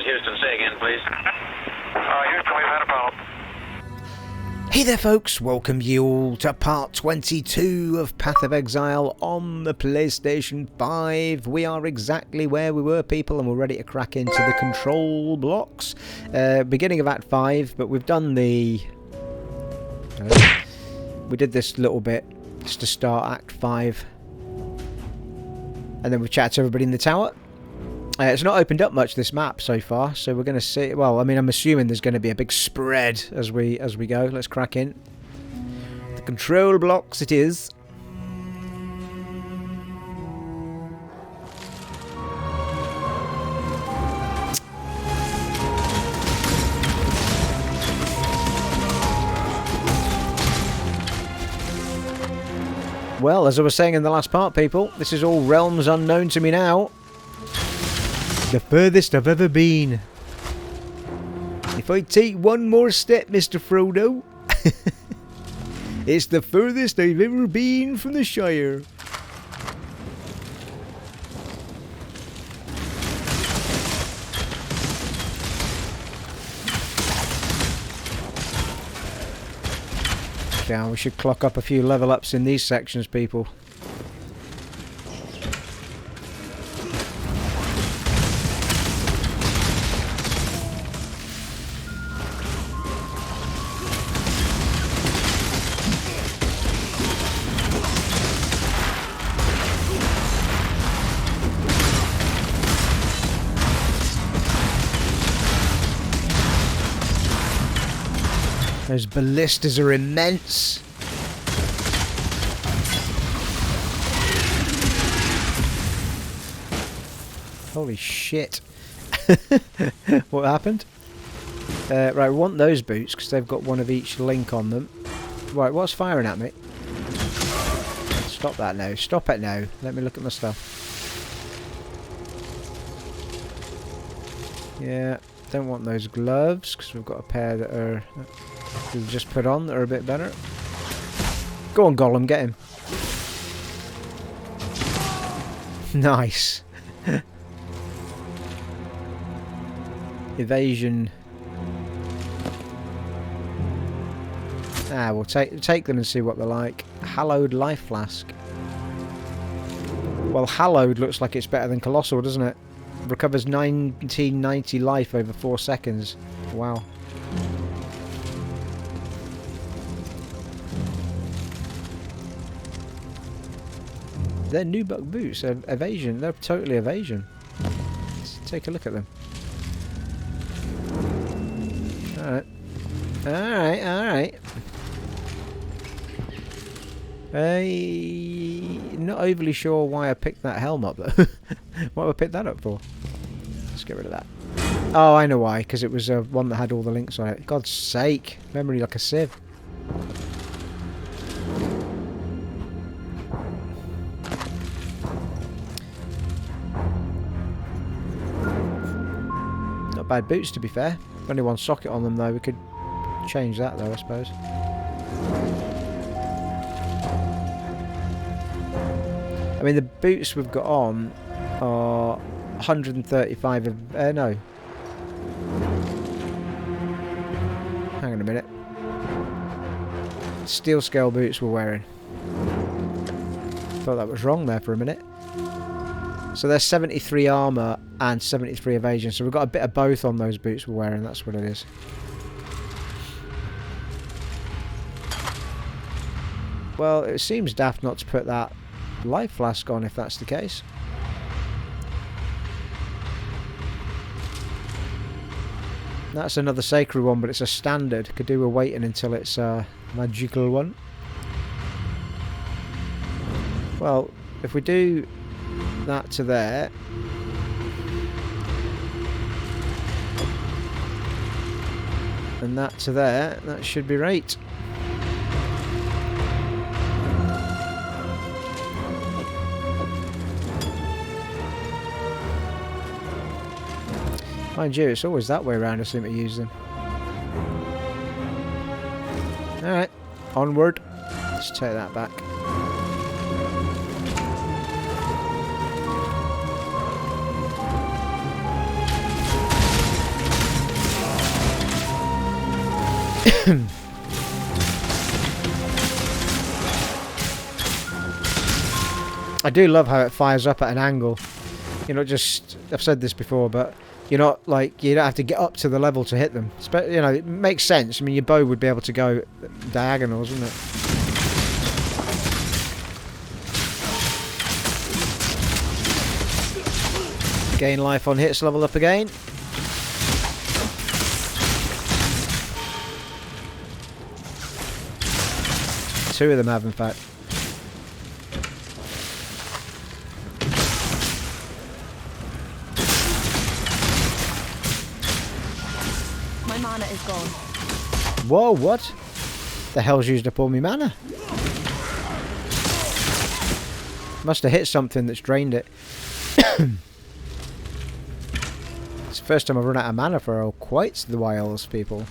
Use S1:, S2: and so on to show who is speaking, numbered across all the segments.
S1: is Houston. Say again, please.
S2: Houston, we've had a problem.
S3: Hey there folks, welcome you all to part 22 of Path of Exile on the PlayStation 5. We are exactly where we were, people, and we're ready to crack into the control blocks. Beginning of Act 5, but we've done the... we did this little bit just to start Act 5. And then we've chatted to everybody in the tower. It's not opened up much, this map, so far, so we're going to see... Well, I mean, I'm assuming there's going to be a big spread as we go. Let's crack in. The control blocks it is. Well, as I was saying in the last part, people, this is all realms unknown to me now. The furthest I've ever been. If I take one more step, Mr. Frodo, it's the furthest I've ever been from the Shire. Okay, we should clock up a few level ups in these sections, people. Those ballistas are immense. Holy shit. What happened? Right, we want those boots because they've got one of each link on them. Right, what's firing at me? Stop that now. Stop it now. Let me look at my stuff. Yeah, don't want those gloves because we've got a pair that are... we've just put on that are a bit better. Go on, Gollum, get him. Nice. Evasion. We'll take them and see what they're like. Hallowed life flask. Well, hallowed looks like it's better than colossal, doesn't it? Recovers 1990 life over 4 seconds. Wow. They're nubuck boots. Evasion. They're totally evasion. Let's take a look at them. Alright. Alright, alright. Not overly sure why I picked that helm up though. What have I picked that up for? Let's get rid of that. Oh, I know why. Because it was one that had all the links on it. God's sake. Memory like a sieve. Not bad boots, to be fair. Only one socket on them though. We could change that though, I suppose. I mean, the boots we've got on are 135 of... no. Hang on a minute. Steel scale boots we're wearing. Thought that was wrong there for a minute. So they're 73 armour and 73 evasion. So we've got a bit of both on those boots we're wearing. That's what it is. Well, it seems daft not to put that life flask on if that's the case. That's another sacred one, but it's a standard. Could do with waiting until it's a magical one. Well, if we do that to there, and that to there, that should be right. Mind you, it's always that way around I seem to use them. Alright, onward. Let's take that back. I do love how it fires up at an angle. You're not just... I've said this before, but you're not like... You don't have to get up to the level to hit them. You know, it makes sense. I mean, your bow would be able to go diagonals, wouldn't it? Gain life on hits, level up again. Two of them have, in fact.
S1: My mana is gone.
S3: Whoa, what? The hell's used up all my mana? Must have hit something that's drained it. It's the first time I've run out of mana for quite the whiles, people.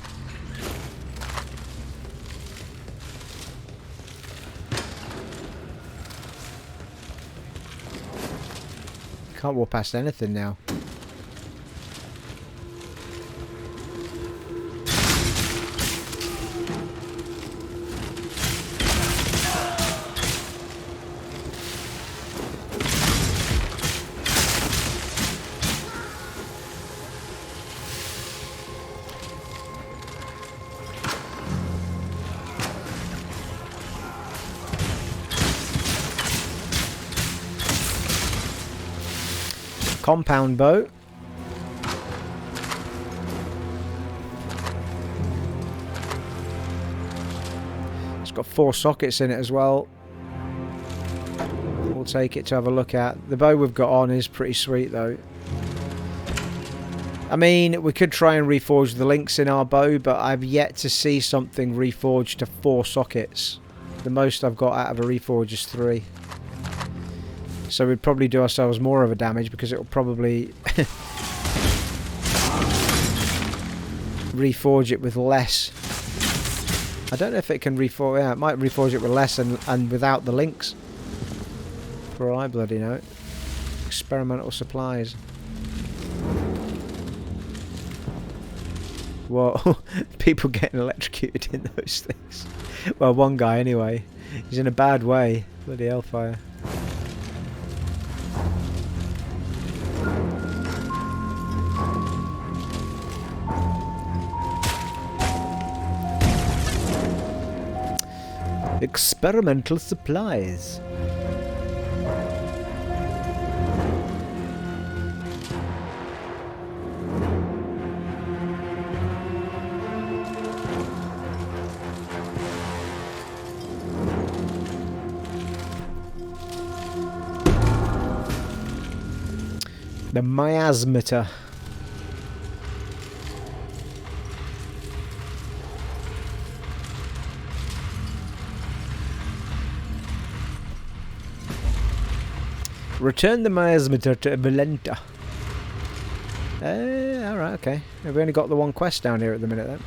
S3: Can't walk past anything now. Compound bow. It's got 4 sockets in it as well. We'll take it to have a look at. The bow we've got on is pretty sweet though. I mean, we could try and reforge the links in our bow, but I've yet to see something reforged to 4 sockets. The most I've got out of a reforge is 3. So we'd probably do ourselves more of a damage because it will probably reforge it with less. I don't know if it can reforge. Yeah, it might reforge it with less and without the links. For all I bloody know. Experimental supplies. Whoa, people getting electrocuted in those things. Well, one guy anyway. He's in a bad way. Bloody hellfire. Experimental supplies. The Miasmeter. Return the Miasmeter to Valenta. Alright, okay. We've only got the one quest down here at the minute then.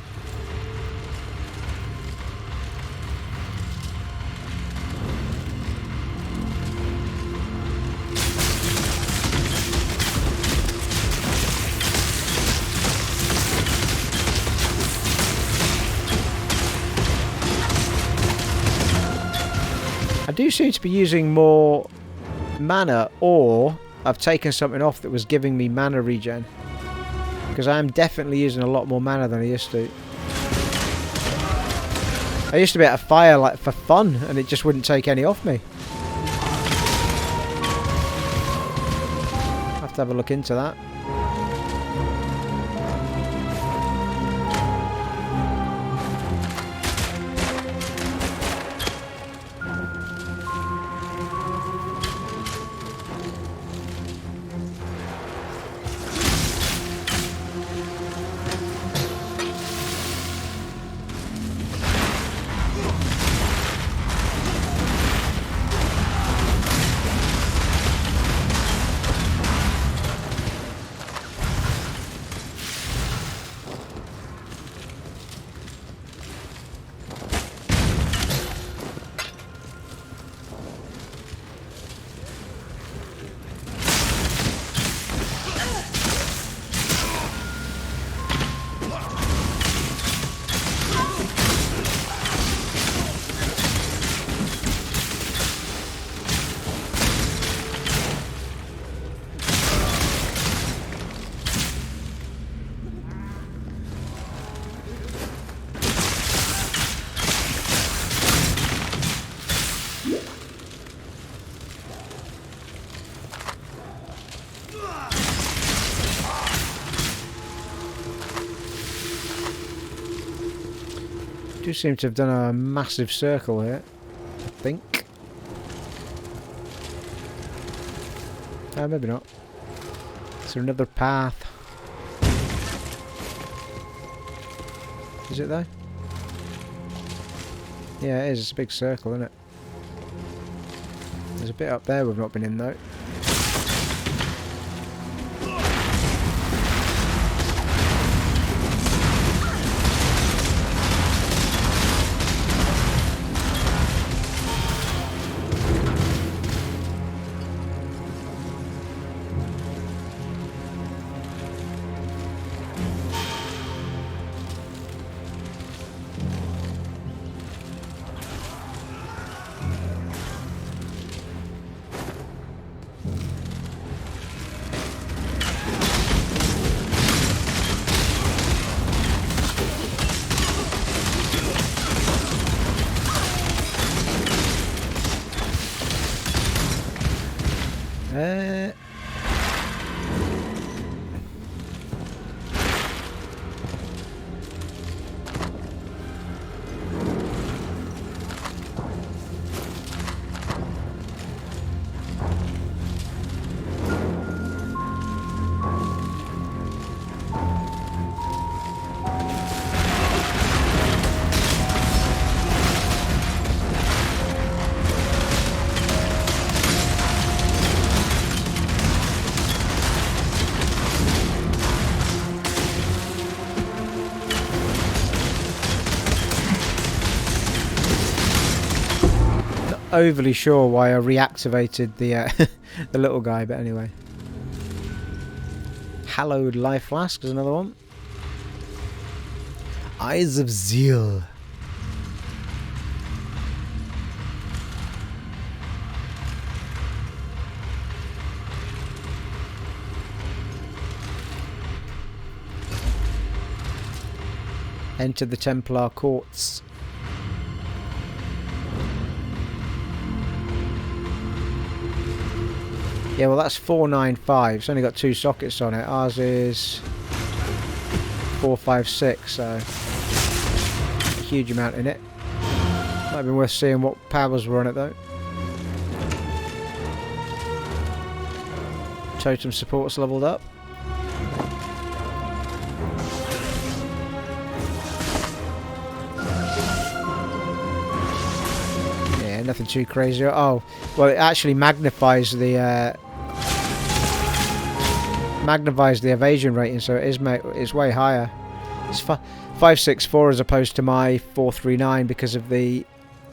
S3: I do seem to be using more mana, or I've taken something off that was giving me mana regen, because I am definitely using a lot more mana than I used to. I used to be able to fire like for fun and it just wouldn't take any off me. I'll have to have a look into that. Do seem to have done a massive circle here, I think. Maybe not. Is there another path? Is it there? Yeah, it is. It's a big circle, isn't it? There's a bit up there we've not been in though. Overly sure why I reactivated the the little guy, but anyway. Hallowed Life Flask is another one. Eyes of Zeal. Enter the Templar Courts. Yeah, well that's 495. It's only got 2 sockets on it. Ours is 456, so a huge amount in it. Might have been worth seeing what powers were on it though. Totem support's leveled up. Yeah, nothing too crazy. Oh, well, it actually magnifies the evasion rating, so it's way higher. It's 564 as opposed to my 439 because of the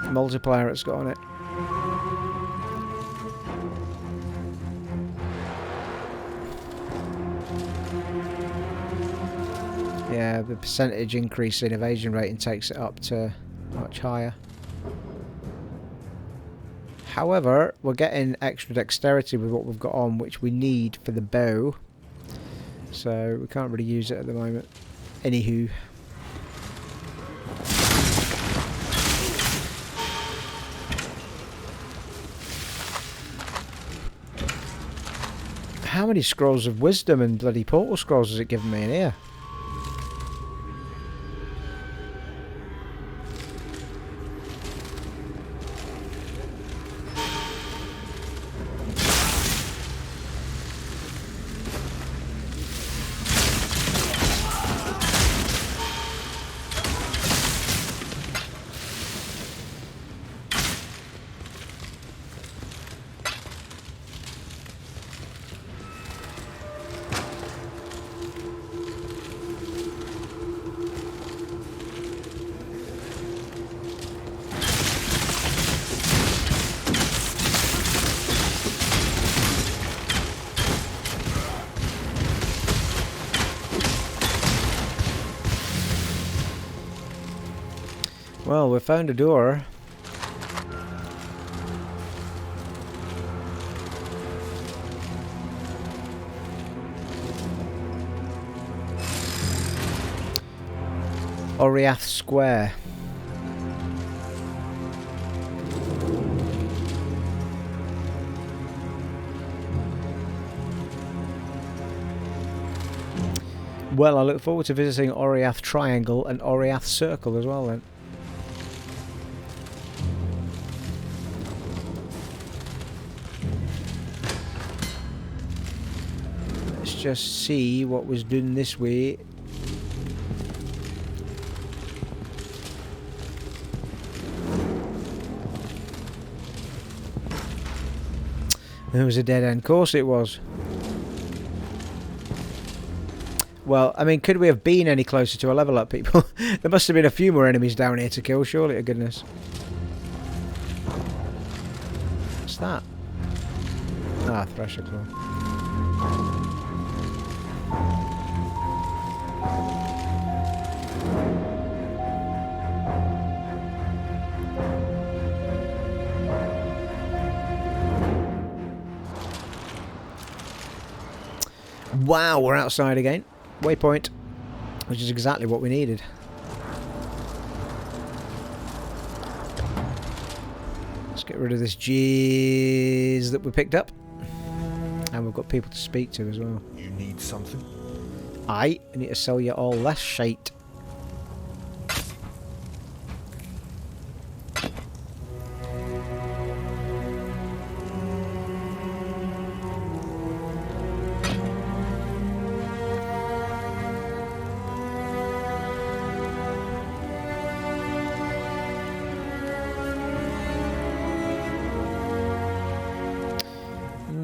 S3: multiplier it's got on it. Yeah, the percentage increase in evasion rating takes it up to much higher. However, we're getting extra dexterity with what we've got on, which we need for the bow. So we can't really use it at the moment. Anywho. How many scrolls of wisdom and bloody portal scrolls has it given me in here? Well, we found a door. Oriath Square. Well, I look forward to visiting Oriath Triangle and Oriath Circle as well then. Let's just see what was done this way. There was a dead end. Of course it was. Well, I mean, could we have been any closer to a level up, people? There must have been a few more enemies down here to kill, surely, to goodness. What's that? Ah, Thresher Claw. Wow, we're outside again. Waypoint, which is exactly what we needed. Let's get rid of this jizz that we picked up. And we've got people to speak to as well.
S4: You need something?
S3: I need to sell you all less shite.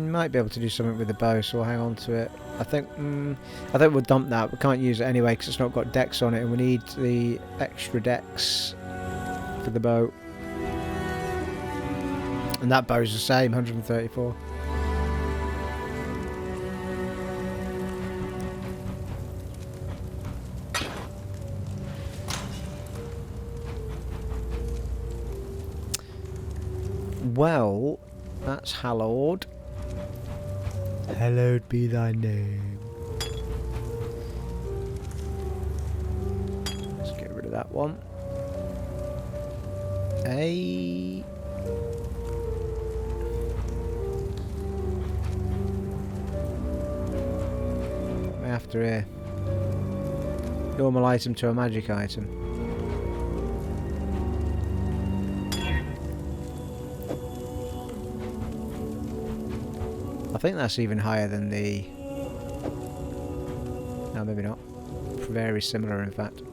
S3: Might be able to do something with the bow, so we'll hang on to it. I think we'll dump that. We can't use it anyway because it's not got dex on it, and we need the extra dex for the bow. And that bow's the same, 134. Well, that's hallowed. Hallowed be thy name. Let's get rid of that one. What am I after here? Normal item to a magic item. I think that's even higher than the... No, maybe not. Very similar, in fact.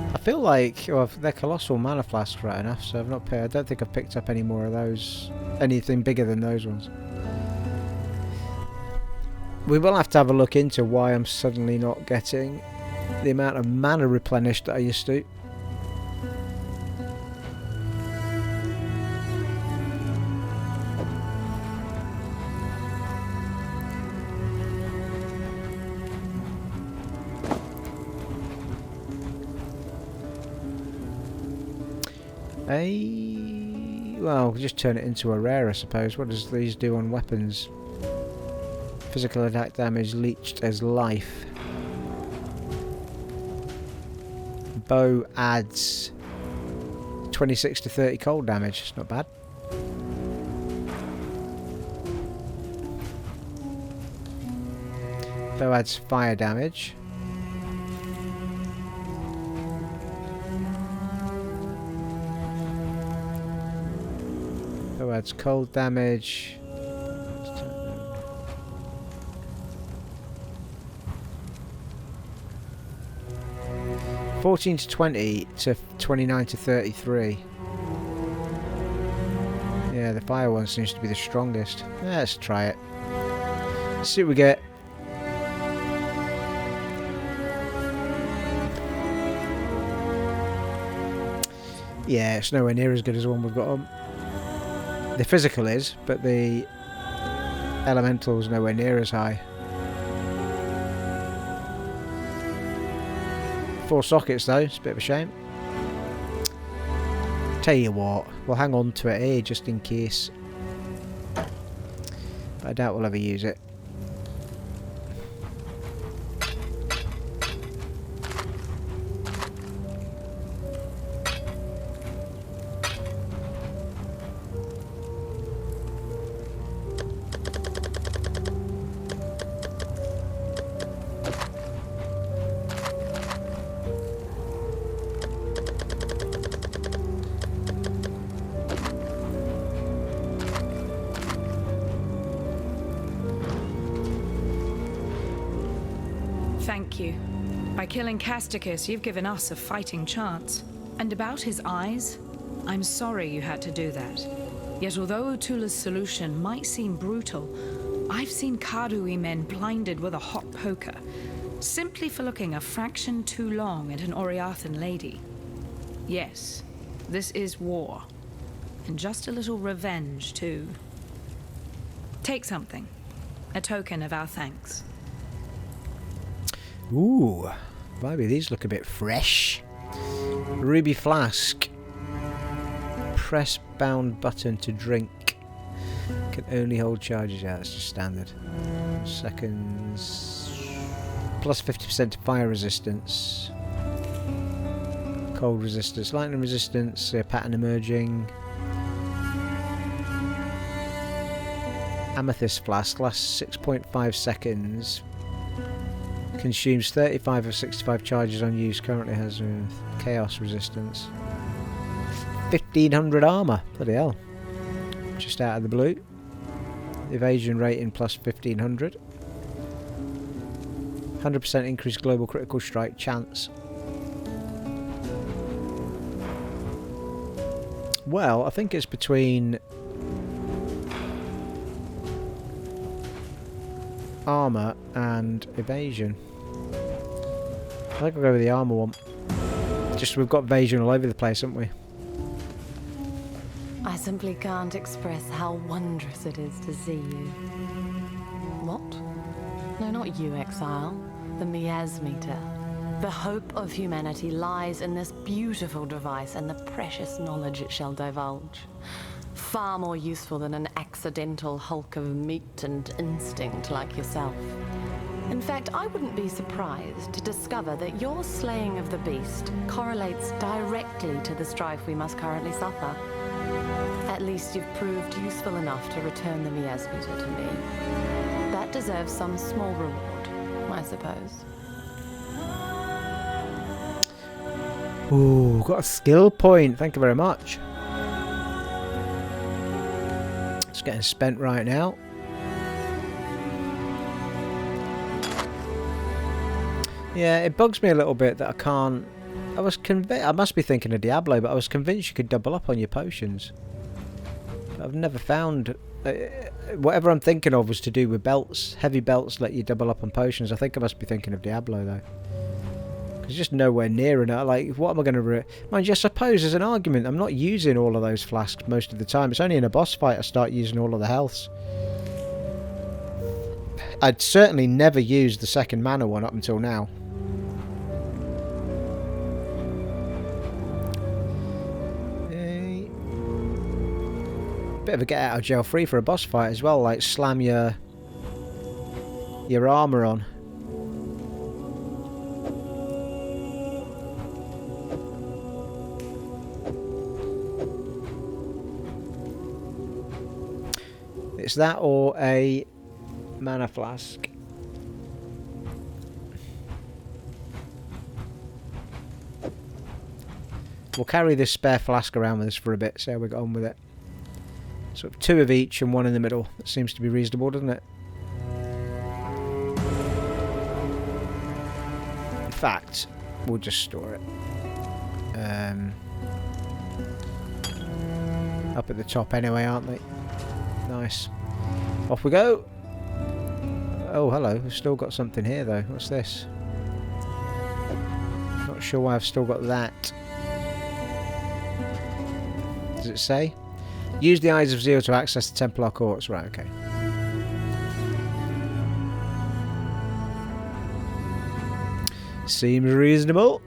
S3: I feel like, well, they're colossal mana flasks right enough, so I've not I don't think I've picked up any more of those, anything bigger than those ones. We will have to have a look into why I'm suddenly not getting the amount of mana replenished that I used to. Well, we'll just turn it into a rare, I suppose. What does these do on weapons? Physical attack damage leached as life. Bow adds 26 to 30 cold damage. It's not bad. Bow adds fire damage. Bow adds cold damage. 14 to 20 to 29 to 33. Yeah, the fire one seems to be the strongest. Yeah, let's try it. Let's see what we get. Yeah, it's nowhere near as good as the one we've got on. The physical is, but the elemental is nowhere near as high. 4 sockets though, it's a bit of a shame. Tell you what, we'll hang on to it here just in case. But I doubt we'll ever use it.
S4: Thank you. By killing Casticus, you've given us a fighting chance. And about his eyes, I'm sorry you had to do that. Yet although Utula's solution might seem brutal, I've seen Karui men blinded with a hot poker, simply for looking a fraction too long at an Oriathan lady. Yes, this is war. And just a little revenge, too. Take something. A token of our thanks.
S3: Ooh, maybe these look a bit fresh. Ruby flask. Press bound button to drink. Can only hold charges. Yeah, that's just standard. Seconds. Plus 50% to fire resistance. Cold resistance. Lightning resistance. Pattern emerging. Amethyst flask. Lasts 6.5 seconds. Consumes 35 of 65 charges on use. Currently has chaos resistance. 1500 armor. Bloody hell. Just out of the blue. Evasion rating plus 1500. 100% increased global critical strike chance. Well, I think it's between armor and evasion. I think I'll go with the armor one. Just we've got evasion all over the place, haven't we?
S1: I simply can't express how wondrous it is to see you. What? No, not you, Exile. The Miasmeter. The hope of humanity lies in this beautiful device and the precious knowledge it shall divulge. Far more useful than an accidental hulk of meat and instinct like yourself. In fact, I wouldn't be surprised to discover that your slaying of the beast correlates directly to the strife we must currently suffer. At least you've proved useful enough to return the Miasmeter to me. That deserves some small reward, I suppose.
S3: Ooh, got a skill point. Thank you very much. It's getting spent right now. Yeah, it bugs me a little bit that I can't. I was convinced. I must be thinking of Diablo, but I was convinced you could double up on your potions. I've never found. Whatever I'm thinking of was to do with belts. Heavy belts let you double up on potions. I think I must be thinking of Diablo though. It's just nowhere near enough. Like, what am I going to... Mind you, I suppose there's an argument. I'm not using all of those flasks most of the time. It's only in a boss fight I start using all of the healths. I'd certainly never used the second mana one up until now. Bit of a get out of jail free for a boss fight as well. Like, slam your armor on. It's that or a mana flask. We'll carry this spare flask around with us for a bit, see how we get on with it. So 2 of each and 1 in the middle. That seems to be reasonable, doesn't it? In fact, we'll just store it. Up at the top anyway, aren't they? Nice. Off we go. Oh, hello. We've still got something here, though. What's this? Not sure why I've still got that. Does it say? Use the Eyes of Zeal to access the Templar Courts. Right, okay. Seems reasonable.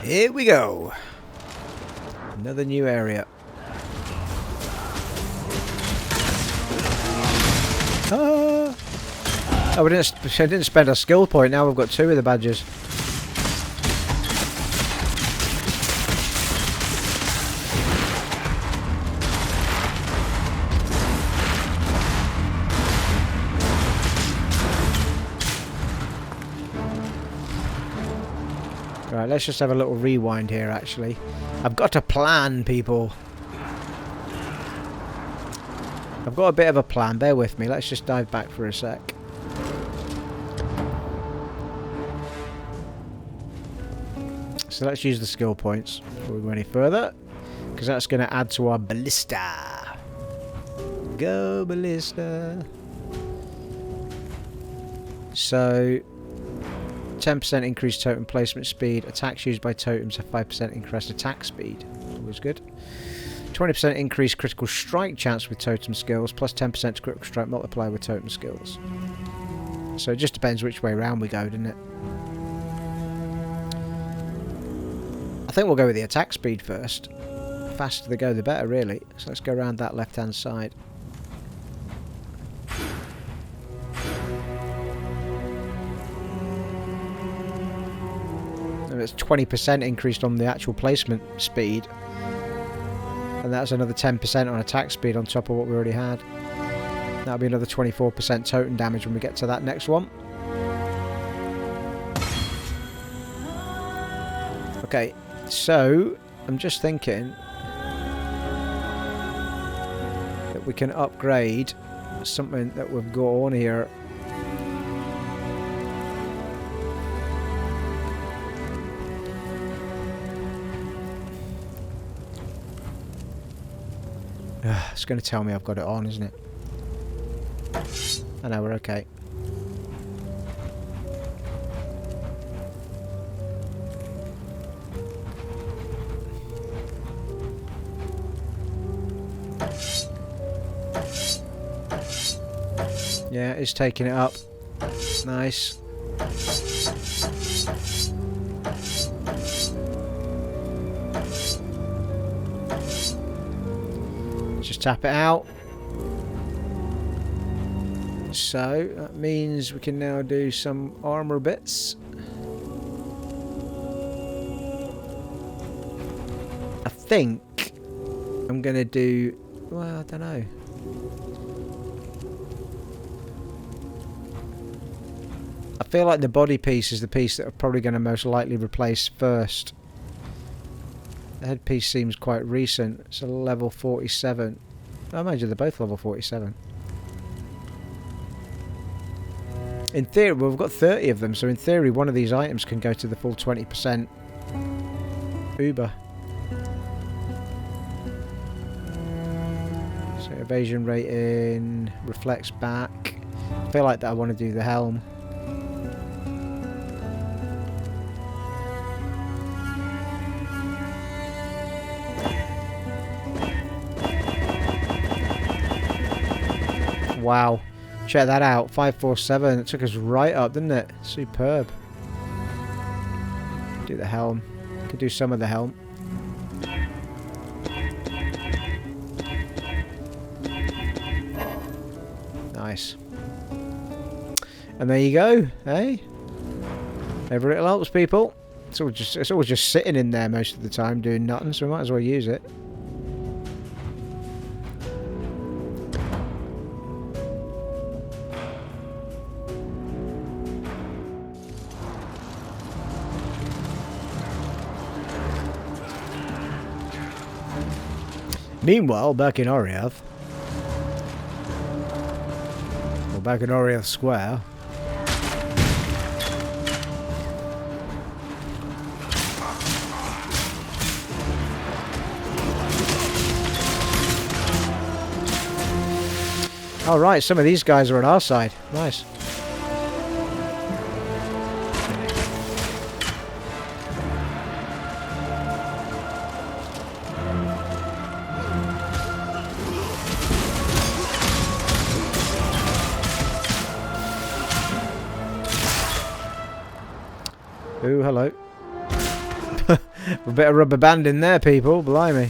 S3: Here we go. Another new area. Ah. Oh, we didn't spend a skill point. Now we've got 2 of the badges. Right, let's just have a little rewind here, actually. I've got a plan, people. I've got a bit of a plan. Bear with me. Let's just dive back for a sec. So let's use the skill points before we go any further, because that's going to add to our ballista. Go ballista. So 10% increased totem placement speed. Attacks used by totems have 5% increased attack speed. Always good. 20% increased critical strike chance with totem skills, plus 10% to critical strike multiplier with totem skills. So it just depends which way around we go, doesn't it? I think we'll go with the attack speed first. The faster they go, the better, really. So let's go around that left-hand side. And it's 20% increased on the actual placement speed. And that's another 10% on attack speed on top of what we already had. That'll be another 24% totem damage when we get to that next one. Okay, so I'm just thinking that we can upgrade something that we've got on here. It's going to tell me I've got it on, isn't it? I know, we're okay. Yeah, it's taking it up. Nice. Just tap it out. So that means we can now do some armor bits. I think I'm gonna do, well, I don't know. I feel like the body piece is the piece that I'm probably going to most likely replace first. The headpiece seems quite recent. It's a level 47. I imagine they're both level 47. In theory, well, we've got 30 of them, so in theory one of these items can go to the full 20% Uber. So evasion rating, reflects back. I feel like that I want to do the helm. Wow, check that out, 547, it took us right up, didn't it? Superb. Do the helm, could do some of the helm. Nice. And there you go, hey? Every little helps, people. It's always just sitting in there most of the time doing nothing, so we might as well use it. Meanwhile, back in Oriath, or back in Oriath Square, all right, some of these guys are on our side. Nice. Ooh, hello. A bit of rubber band in there, people. Blimey.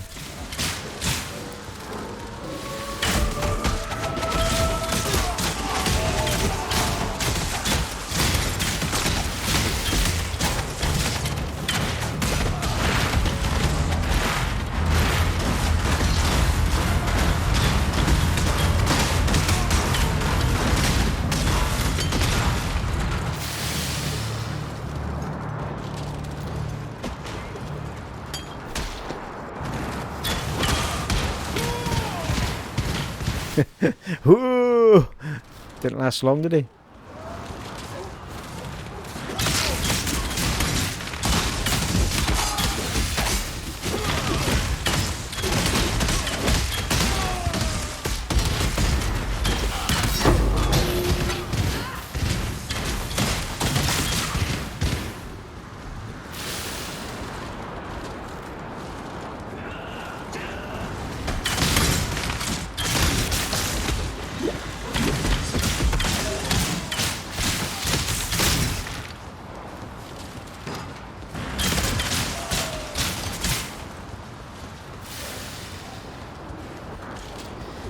S3: Ooh! Didn't last long, did he?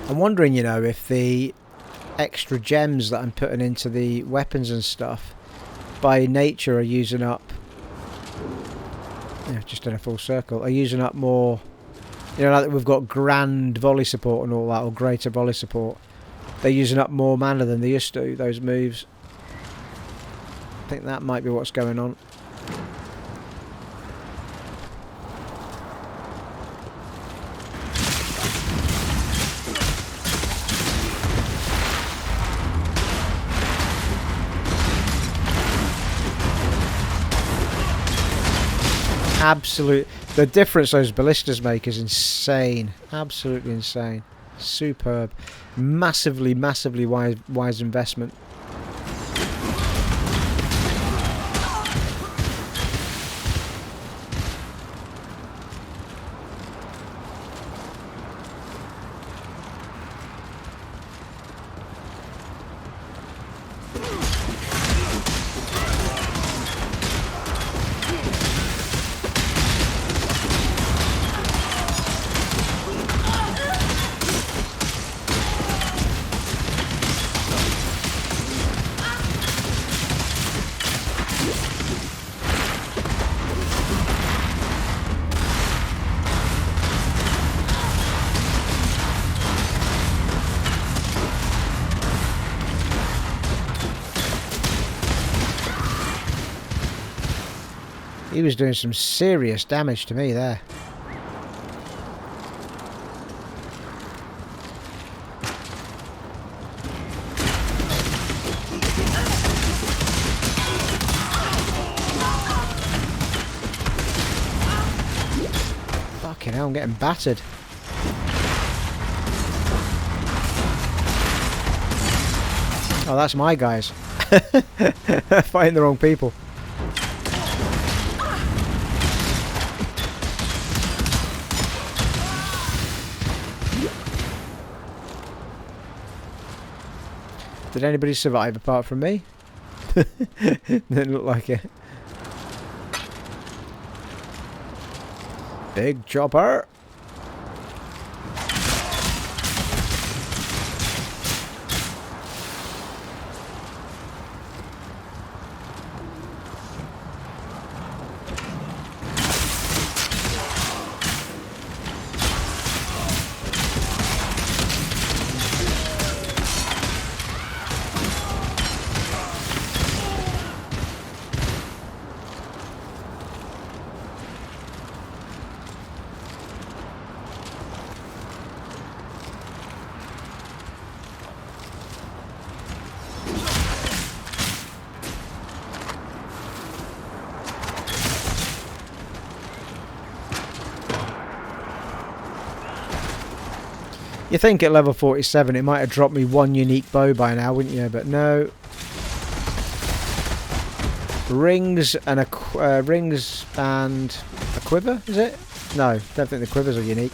S3: I'm wondering, you know, if the extra gems that I'm putting into the weapons and stuff by nature are using up, yeah, just in a full circle, are using up more, you know, like we've got grand volley support and all that, or greater volley support. They're using up more mana than they used to, those moves. I think that might be what's going on. Absolute, the difference those ballistas make is insane. Absolutely insane. Superb. Massively wise investment. He was doing some serious damage to me there. Fucking hell, I'm getting battered. Oh, that's my guys. Fighting the wrong people. Did anybody survive apart from me? Didn't look like it. Big chopper. You think at level 47 it might have dropped me one unique bow by now, wouldn't you? But no. Rings and a quiver, is it? No, don't think the quivers are unique.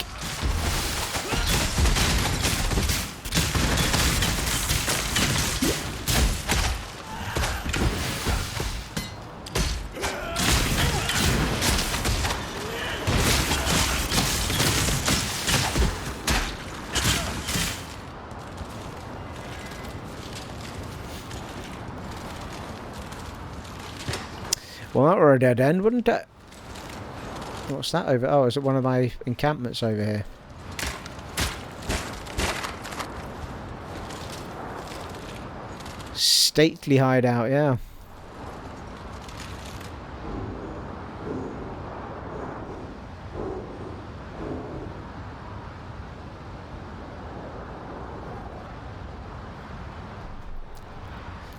S3: Well, that were a dead end, wouldn't it? What's that over? Oh, is it one of my encampments over here? Stately hideout, yeah.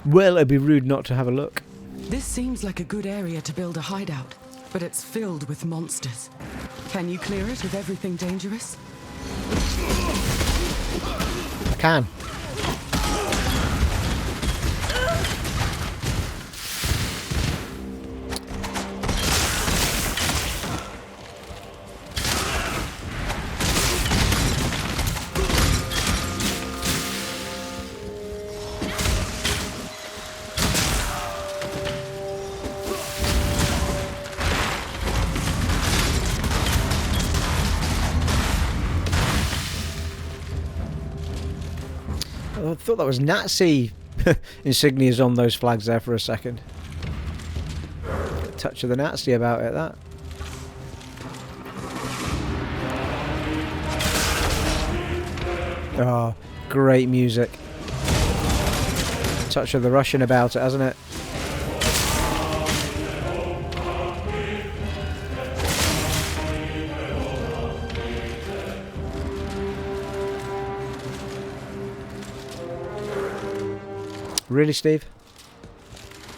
S3: Well, it'd be rude not to have a look.
S5: This seems like a good area to build a hideout, but it's filled with monsters. Can you clear it of everything dangerous?
S3: I can. I thought that was Nazi insignias on those flags there for a second. A touch of the Nazi about it, that. Oh, great music. Touch of the Russian about it, hasn't it? Really, Steve?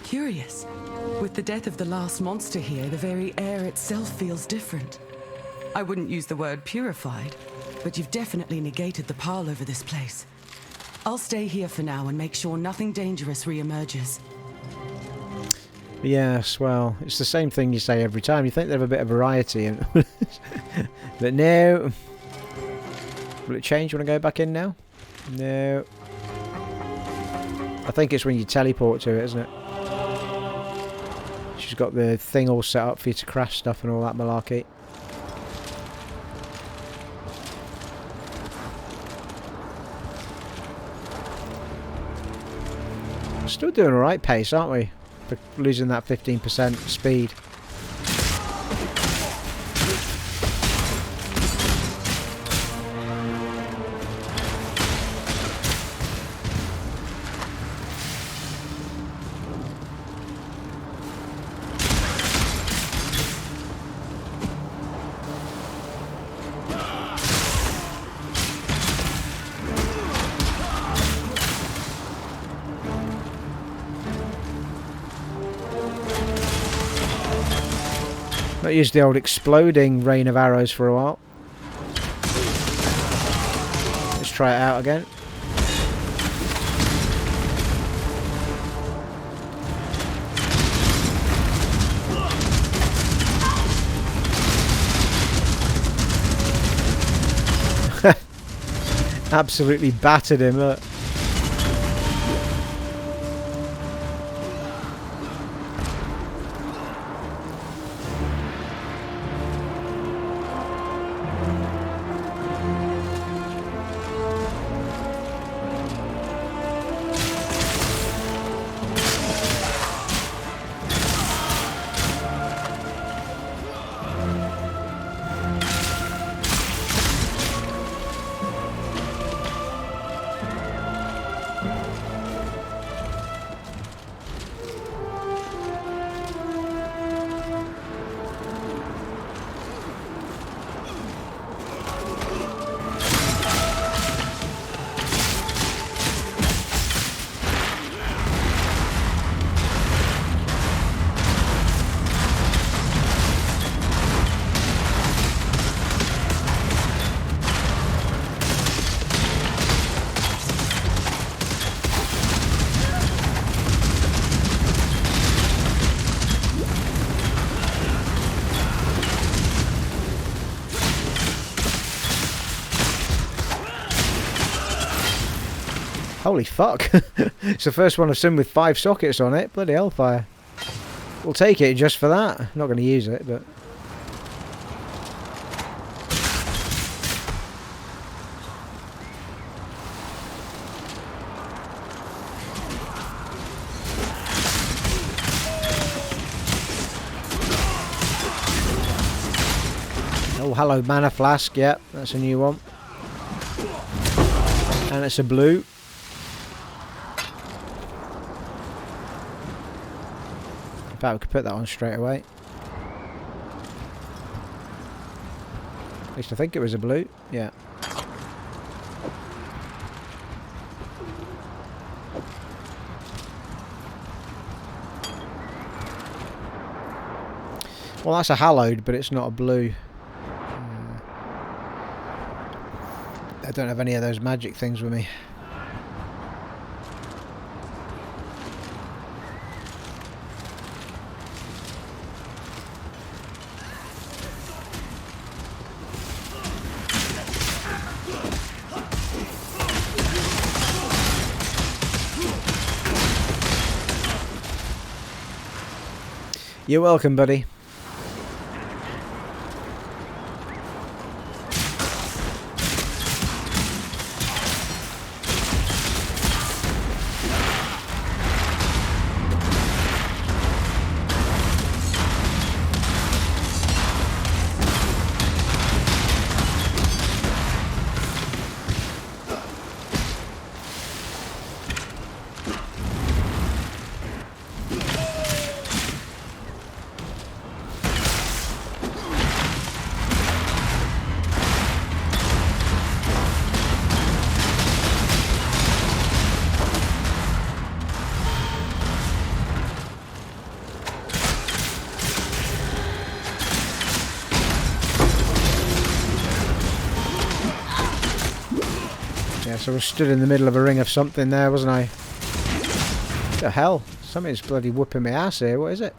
S5: Curious. With the death of the last monster here, the very air itself feels different. I wouldn't use the word purified, but you've definitely negated the pile over this place. I'll stay here for now and make sure nothing dangerous re-emerges.
S3: Yes, well, it's the same thing you say every time. You think they have a bit of variety, and but no. Will it change when I go back in now? No. I think it's when you teleport to it, isn't it? She's got the thing all set up for you to craft stuff and all that malarkey. Still doing alright pace, aren't we? For losing that 15% speed. I used the old exploding rain of arrows for a while. Let's try it out again. Absolutely battered him, look. Holy fuck. It's the first one I've seen with 5 sockets on it. Bloody hellfire. We'll take it just for that. Not going to use it, but... Oh, hello, mana flask. Yep, that's a new one. And it's a blue. In fact, we could put that on straight away. At least I think it was a blue. Yeah. Well, that's a hallowed, but it's not a blue. I don't have any of those magic things with me. You're welcome, buddy. So I was stood in the middle of a ring of something there, wasn't I? What the hell? Something's bloody whooping my ass here. What is it?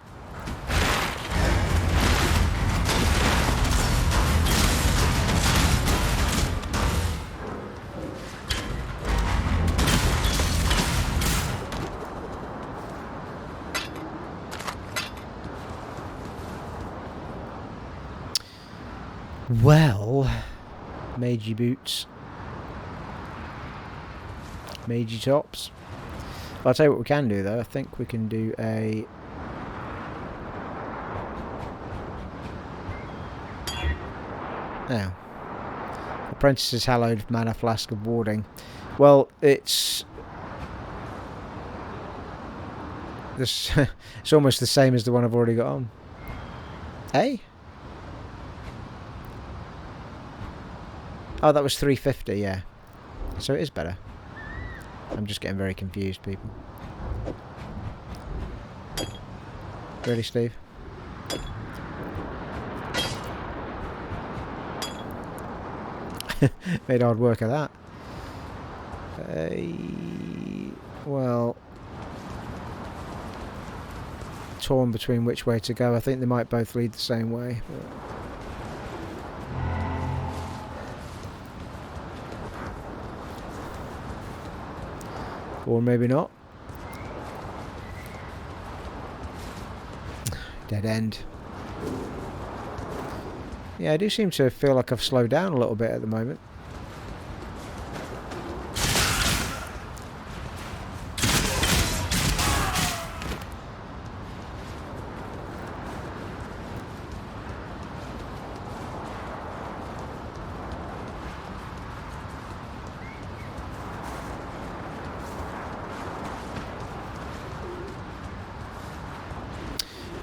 S3: Well, magey boots. Magey tops. Well, I'll tell you what we can do though. I think we can do a... Now. Apprentice's hallowed mana flask of warding. Well, it's... This it's almost the same as the one I've already got on. Hey? Oh, that was 350, yeah. So it is better. I'm just getting very confused, people. Ready, Steve? Made hard work of that. Well... Torn between which way to go. I think they might both lead the same way. Or maybe not. Dead end. Yeah, I do seem to feel like I've slowed down a little bit at the moment.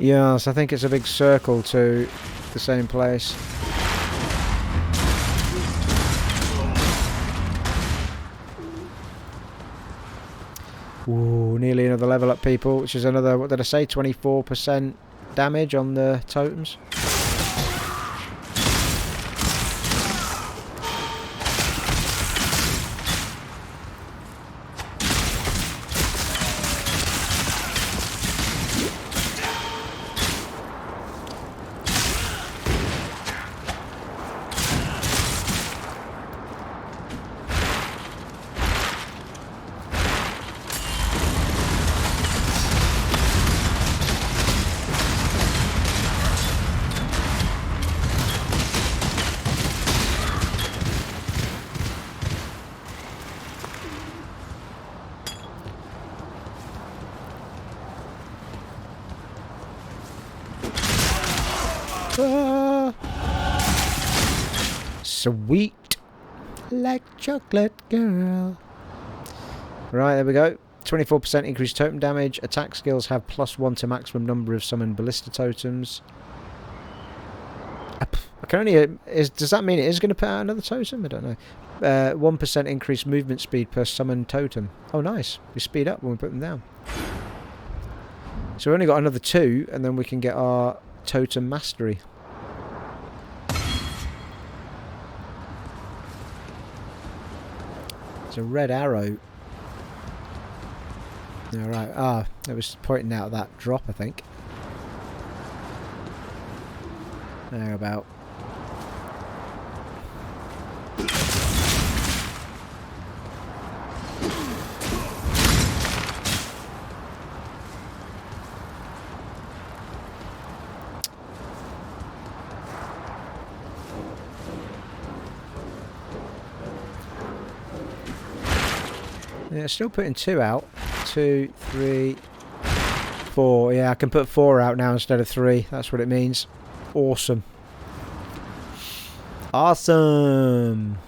S3: Yes, I think it's a big circle to the same place. Ooh, nearly another level up, people, which is another, what did I say, 24% damage on the totems. Sweet. Like chocolate girl. Right, there we go. 24% increased totem damage. Attack skills have +1 to maximum number of summoned ballista totems. I can only... does that mean it is going to put out another totem? I don't know. 1% increased movement speed per summoned totem. Oh, nice. We speed up when we put them down. So we've only got another 2, and then we can get our totem mastery. It's a red arrow. Alright, it was pointing out that drop, I think. How about? Yeah, still putting 2 out. 2, 3, 4. Yeah, I can put 4 out now instead of 3. That's what it means. Awesome. Awesome.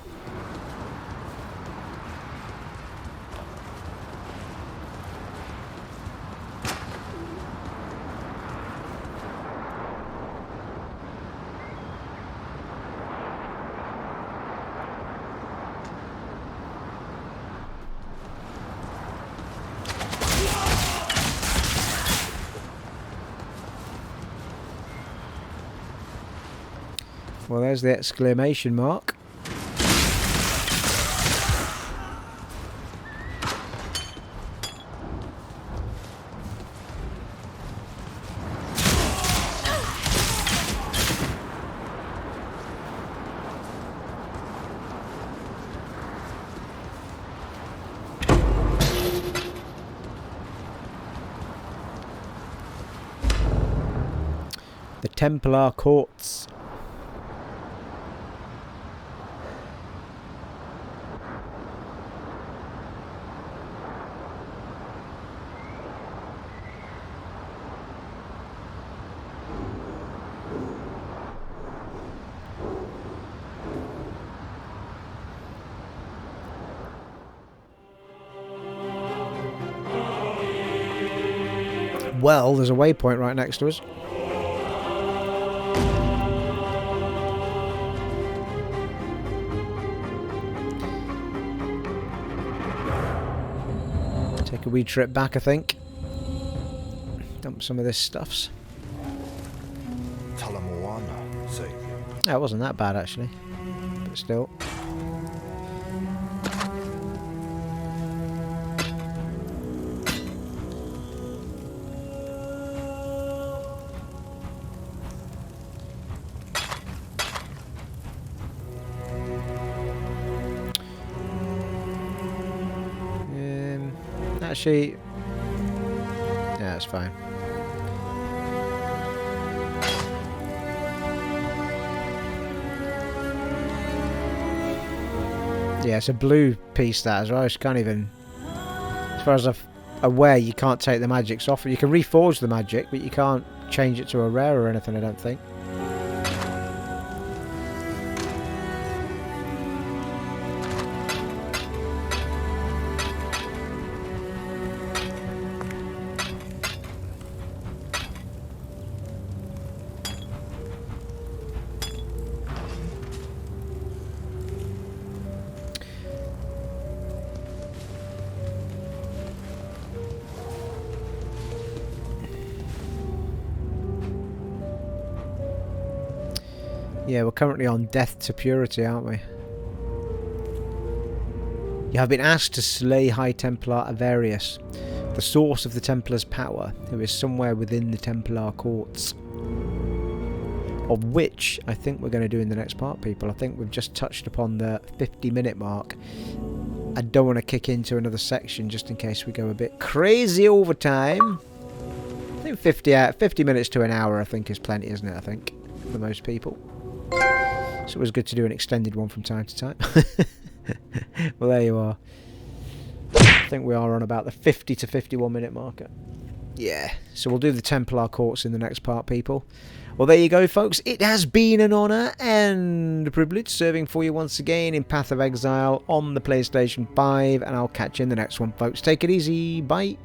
S3: Well, there's the exclamation mark. The Templar Courts. Well, there's a waypoint right next to us. Take a wee trip back, I think. Dump some of this stuffs. That wasn't that bad, actually. But still. Actually, yeah, it's fine. Yeah, it's a blue piece that as well. You can't even, as far as I'm aware, you can't take the magics off. You can reforge the magic, but you can't change it to a rare or anything, I don't think. Yeah, we're currently on Death to Purity, aren't we? You have been asked to slay High Templar Avarius, the source of the Templar's power, who is somewhere within the Templar Courts. Of which I think we're going to do in the next part, people. I think we've just touched upon the 50-minute mark. I don't want to kick into another section just in case we go a bit crazy over time. I think 50 minutes to an hour I think is plenty, isn't it, I think, for most people. So it was good to do an extended one from time to time. Well, there you are. I think we are on about the 50 to 51 minute marker. Yeah, so we'll do the Templar Courts in the next part, people. Well, there you go, folks. It has been an honour and a privilege serving for you once again in Path of Exile on the PlayStation 5, and I'll catch you in the next one, folks. Take it easy. Bye.